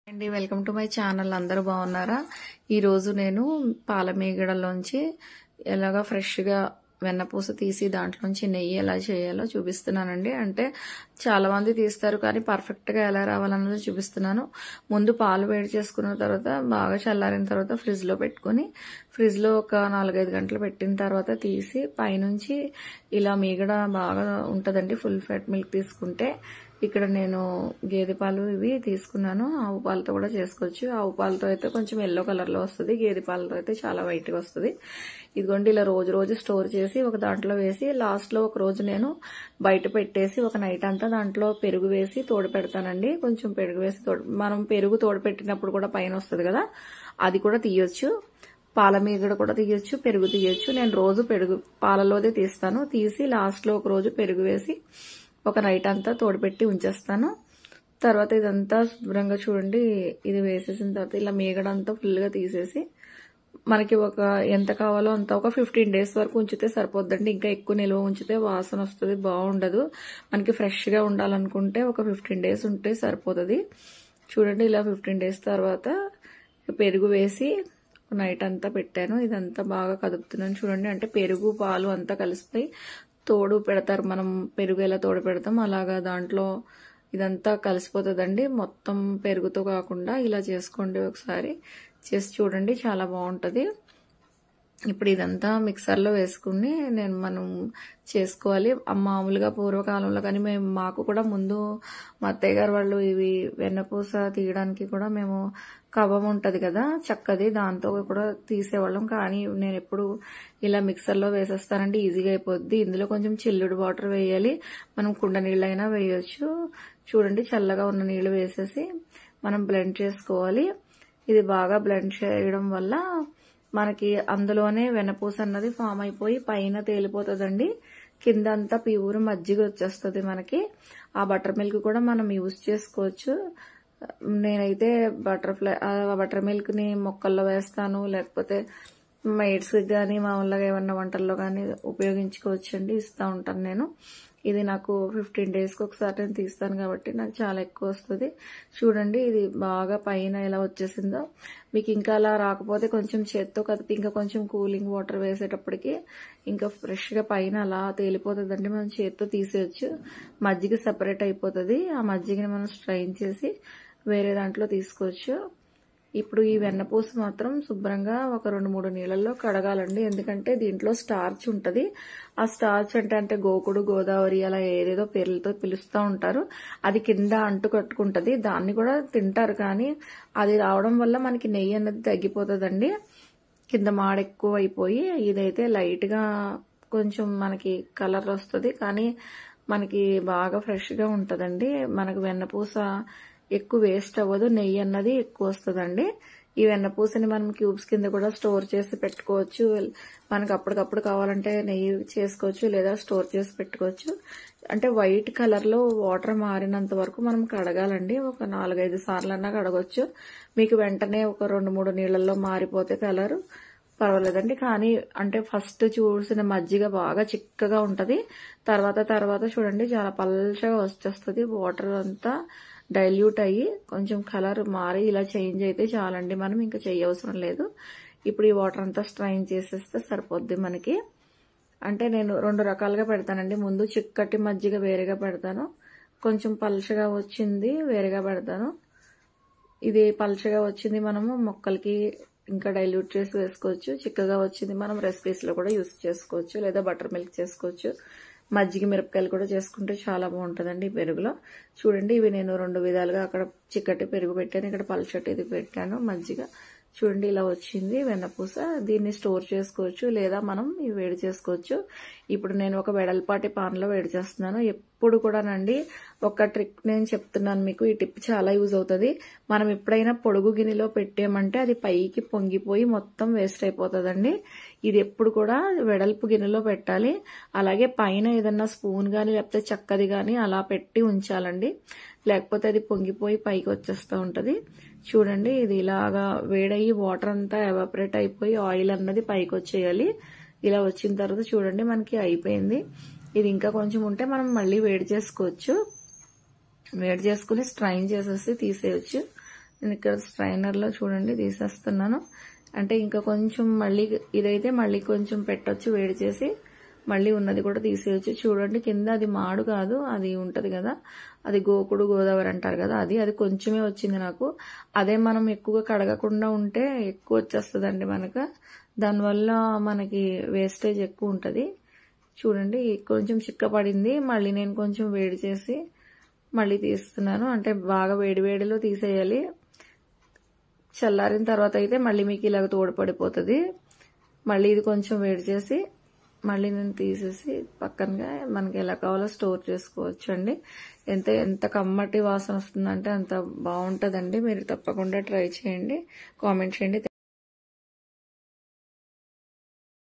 అండి welcome to my channel. అందరూ బాగున్నారా? ఈరోజు నేను పాల మీగడలోంచి ఎలాగా ఫ్రెష్గా వెన్నపూస తీసి దాంట్లోంచి నెయ్యి ఎలా చేయాలో చూపిస్తున్నానండి. అంటే చాలా మంది తీస్తారు కానీ పర్ఫెక్ట్గా ఎలా రావాలన్నది చూపిస్తున్నాను. ముందు పాలు వేడి చేసుకున్న తర్వాత బాగా చల్లారిన తర్వాత ఫ్రిడ్జ్లో పెట్టుకుని ఫ్రిడ్జ్లో ఒక 4-5 గంటలు పెట్టిన తర్వాత తీసి పైనుంచి ఇలా మీగడ బాగా ఉంటుందండి. ఫుల్ ఫ్యాట్ మిల్క్ తీసుకుంటే ఇక్కడ నేను గేదె పాలు ఇవి తీసుకున్నాను. ఆవు పాలతో కూడా చేసుకోవచ్చు. ఆవు పాలతో అయితే కొంచెం ఎల్లో కలర్లో వస్తుంది, గేదె పాలతో అయితే చాలా వైట్గా వస్తుంది. ఇదిగోండి ఇలా రోజు స్టోర్ చేసి ఒక దాంట్లో వేసి లాస్ట్లో ఒక రోజు నేను బయట పెట్టేసి ఒక నైట్ అంతా దాంట్లో పెరుగు వేసి తోడు పెడతానండి. కొంచెం పెరుగు వేసి మనం పెరుగు తోడు పెట్టినప్పుడు కూడా పైన వస్తుంది కదా, అది కూడా తీయొచ్చు. పాల మీగడ కూడా తీయొచ్చు, పెరుగు తీయొచ్చు. నేను రోజు పెరుగు పాలలోదే తీస్తాను. తీసి లాస్ట్లో ఒక రోజు పెరుగు వేసి ఒక నైట్ అంతా తోడుపెట్టి ఉంచేస్తాను. తర్వాత ఇదంతా శుభ్రంగా చూడండి, ఇది వేసేసిన తర్వాత ఇలా మీగడంతా ఫుల్గా తీసేసి మనకి ఒక ఎంత కావాలో అంత ఒక 15 days వరకు ఉంచితే సరిపోద్దండి. ఇంకా ఎక్కువ నిల్వ ఉంచితే వాసన వస్తుంది, బాగుండదు. మనకి ఫ్రెష్గా ఉండాలనుకుంటే ఒక 15 days ఉంటే సరిపోతుంది. చూడండి ఇలా 15 days తర్వాత పెరుగు వేసి నైట్ అంతా పెట్టాను. ఇదంతా బాగా కదుపుతున్నాను చూడండి. అంటే పెరుగు పాలు అంతా కలిసిపోయి తోడు పెడతారు, మనం పెరుగు ఎలా తోడు పెడతాం అలాగా దాంట్లో ఇదంతా కలిసిపోతుందండి. మొత్తం పెరుగుతో కాకుండా ఇలా చేసుకోండి, ఒకసారి చేసి చూడండి, చాలా బాగుంటుంది. ఇప్పుడు ఇదంతా మిక్సర్లో వేసుకుని మనం చేసుకోవాలి. మామూలుగా పూర్వకాలంలో కానీ మాకు కూడా ముందు మా అత్తయ్య గారు వాళ్ళు ఇవి వెన్నపూస తీయడానికి కూడా మేము కవ్వం ఉంటుంది కదా చక్కది, దాంతో కూడా తీసేవాళ్ళం. కానీ నేను ఎప్పుడు ఇలా మిక్సర్లో వేసేస్తానండి, ఈజీగా అయిపోద్ది. ఇందులో కొంచెం చిల్లుడు వాటర్ వేయాలి, మనం కుండ నీళ్ళైనా వేయొచ్చు. చూడండి చల్లగా ఉన్న నీళ్ళు వేసేసి మనం బ్లెండ్ చేసుకోవాలి. ఇది బాగా బ్లెండ్ చేయడం వల్ల మనకి అందులోనే వెన్నపూస అన్నది ఫామ్ అయిపోయి పైన తేలిపోతుందండి. కింద అంతా ప్యూర్ మజ్జిగ వచ్చేస్తుంది మనకి. ఆ బటర్ మిల్క్ కూడా మనం యూజ్ చేసుకోవచ్చు. నేనైతే బటర్ మిల్క్ ని మొక్కల్లో వేస్తాను, లేకపోతే మైడ్స్ కానీ మామూలుగా ఏమన్నా వంటల్లో కానీ ఉపయోగించుకోవచ్చు అండి, ఇస్తూ ఉంటాను నేను. ఇది నాకు 15 daysకి ఒకసారి నేను తీస్తాను కాబట్టి నాకు చాలా ఎక్కువ వస్తుంది. చూడండి ఇది బాగా పైన ఎలా వచ్చేసిందో. మీకు ఇంకా అలా రాకపోతే కొంచెం చేత్తో కదిపి ఇంకా కొంచెం కూలింగ్ వాటర్ వేసేటప్పటికి ఇంకా ఫ్రెష్గా పైన అలా తేలిపోతుందండి. మనం చేత్తో తీసేయచ్చు, మజ్జిగ సెపరేట్ అయిపోతుంది. ఆ మజ్జిగని మనం స్ట్రైన్ చేసి వేరే దాంట్లో తీసుకోవచ్చు. ఇప్పుడు ఈ వెన్నపూస మాత్రం శుభ్రంగా ఒక 2-3 నీళ్ళల్లో కడగాలండి. ఎందుకంటే దీంట్లో స్టార్చ్ ఉంటుంది. ఆ స్టార్చ్ అంటే గోకుడు, గోదావరి అలా ఏదేదో పేర్లతో పిలుస్తూ ఉంటారు. అది కింద అంటు కట్టుకుంటుంది, దాన్ని కూడా తింటారు. కానీ అది రావడం వల్ల మనకి నెయ్యి అన్నది తగ్గిపోతుందండి, కింద మాడ ఎక్కువ అయిపోయి. ఇదైతే లైట్గా కొంచెం మనకి కలర్ వస్తుంది, కానీ మనకి బాగా ఫ్రెష్గా ఉంటుందండి. మనకు వెన్నపూస ఎక్కువ వేస్ట్ అవ్వదు, నెయ్యి అన్నది ఎక్కువ వస్తుందండి. ఈ వెన్నపూసని మనం క్యూబ్స్ కింద కూడా స్టోర్ చేసి పెట్టుకోవచ్చు. మనకు అప్పటికప్పుడు కావాలంటే నెయ్యి చేసుకోవచ్చు, లేదా స్టోర్ చేసి పెట్టుకోవచ్చు. అంటే వైట్ కలర్లో వాటర్ మారినంత వరకు మనం కడగాలండి. ఒక 4-5 సార్లన్నా కడగొచ్చు. మీకు వెంటనే ఒక 2-3 నీళ్ళల్లో మారిపోతే కలర్ పర్వాలేదండి. కానీ అంటే ఫస్ట్ చూసిన మజ్జిగ బాగా చిక్కగా ఉంటది, తర్వాత చూడండి చాలా పల్చగా వచ్చేస్తుంది. వాటర్ అంతా డైల్యూట్ అయ్యి కొంచెం కలర్ మారి ఇలా చేంజ్ అయితే చాలండి, మనం ఇంకా చేయవసరం లేదు. ఇప్పుడు ఈ వాటర్ అంతా స్ట్రైన్ చేసేస్తే సరిపోద్ది మనకి. అంటే నేను 2 రకాలుగా పెడతానండి. ముందు చిక్కటి మజ్జిగ వేరేగా పెడతాను, కొంచెం పల్చగా వచ్చింది వేరేగా పెడతాను. ఇది పల్చగా వచ్చింది మనము మొక్కలకి ఇంకా డైల్యూట్ చేసి వేసుకోవచ్చు. చిక్కగా వచ్చింది మనం రెసిపీస్లో కూడా యూస్ చేసుకోవచ్చు, లేదా బటర్ మిల్క్ చేసుకోవచ్చు. మజ్జిగ మిరపకాయలు కూడా చేసుకుంటే చాలా బాగుంటుందండి ఈ పెరుగులో. చూడండి ఇవి నేను 2 విధాలుగా, అక్కడ చిక్కటి పెరుగు పెట్టాను, ఇక్కడ పల్చటి ఇది పెట్టాను మజ్జిగ. చూడండి ఇలా వచ్చింది వెన్నపూస. దీన్ని స్టోర్ చేసుకోవచ్చు, లేదా మనం ఇవి వేడి చేసుకోవచ్చు. ఇప్పుడు నేను ఒక వెడల్పాటి పాన్లో వేడి చేస్తున్నాను. ఎప్పుడు కూడానండి ఒక ట్రిక్ నేను చెప్తున్నాను మీకు, ఈ టిప్ చాలా యూజ్ అవుతుంది. మనం ఎప్పుడైనా పొడుగు గిన్నెలో పెట్టామంటే అది పైకి పొంగిపోయి మొత్తం వేస్ట్ అయిపోతుందండి. ఇది ఎప్పుడు కూడా వెడల్పు గిన్నెలో పెట్టాలి. అలాగే పైన ఏదన్నా స్పూన్ కానీ లేకపోతే చక్కది కానీ అలా పెట్టి ఉంచాలండి, లేకపోతే అది పొంగిపోయి పైకి వచ్చేస్తూ ఉంటుంది. చూడండి ఇది ఇలాగా వేడయ్యి వాటర్ అంతా ఎవాపరేట్ అయిపోయి ఆయిల్ అన్నది పైకి వచ్చేయాలి. ఇలా వచ్చిన తర్వాత చూడండి మనకి అయిపోయింది. ఇది ఇంకా కొంచెం ఉంటే మనం మళ్ళీ వేడి చేసుకోవచ్చు. వేడి చేసుకుని స్ట్రైన్ చేసేసి తీసేయచ్చు. నేను ఇక్కడ స్ట్రైనర్లో చూడండి తీసేస్తున్నాను. అంటే ఇంకా కొంచెం మళ్ళీ ఇదైతే మళ్ళీ కొంచెం పెట్టొచ్చు వేడి చేసి, మళ్ళీ ఉన్నది కూడా తీసేయచ్చు. చూడండి కింద అది మాడు కాదు, అది ఉంటది కదా, అది గోకుడు గోదావరి అంటారు కదా, అది కొంచెమే వచ్చింది నాకు. అదే మనం ఎక్కువగా కడగకుండా ఉంటే ఎక్కువ వచ్చేస్తుందండి మనకు. దానివల్ల మనకి వేస్టేజ్ ఎక్కువ ఉంటుంది. చూడండి కొంచెం చిక్కపడింది. మళ్ళీ నేను కొంచెం వేడి చేసి మళ్ళీ తీస్తున్నాను. అంటే బాగా వేడిలో తీసేయాలి. చల్లారిన తర్వాత అయితే మళ్ళీ మీకు ఇలాగ తోడుపడిపోతుంది. మళ్ళీ ఇది కొంచెం వేడి చేసి మళ్ళీ నేను తీసేసి పక్కనగా మనకి ఎలా కావాలో స్టోర్ చేసుకోవచ్చు అండి. ఎంత కమ్మటి వాసన వస్తుందంటే అంత బాగుంటుందండి. మీరు తప్పకుండా ట్రై చేయండి, కామెంట్ చేయండి.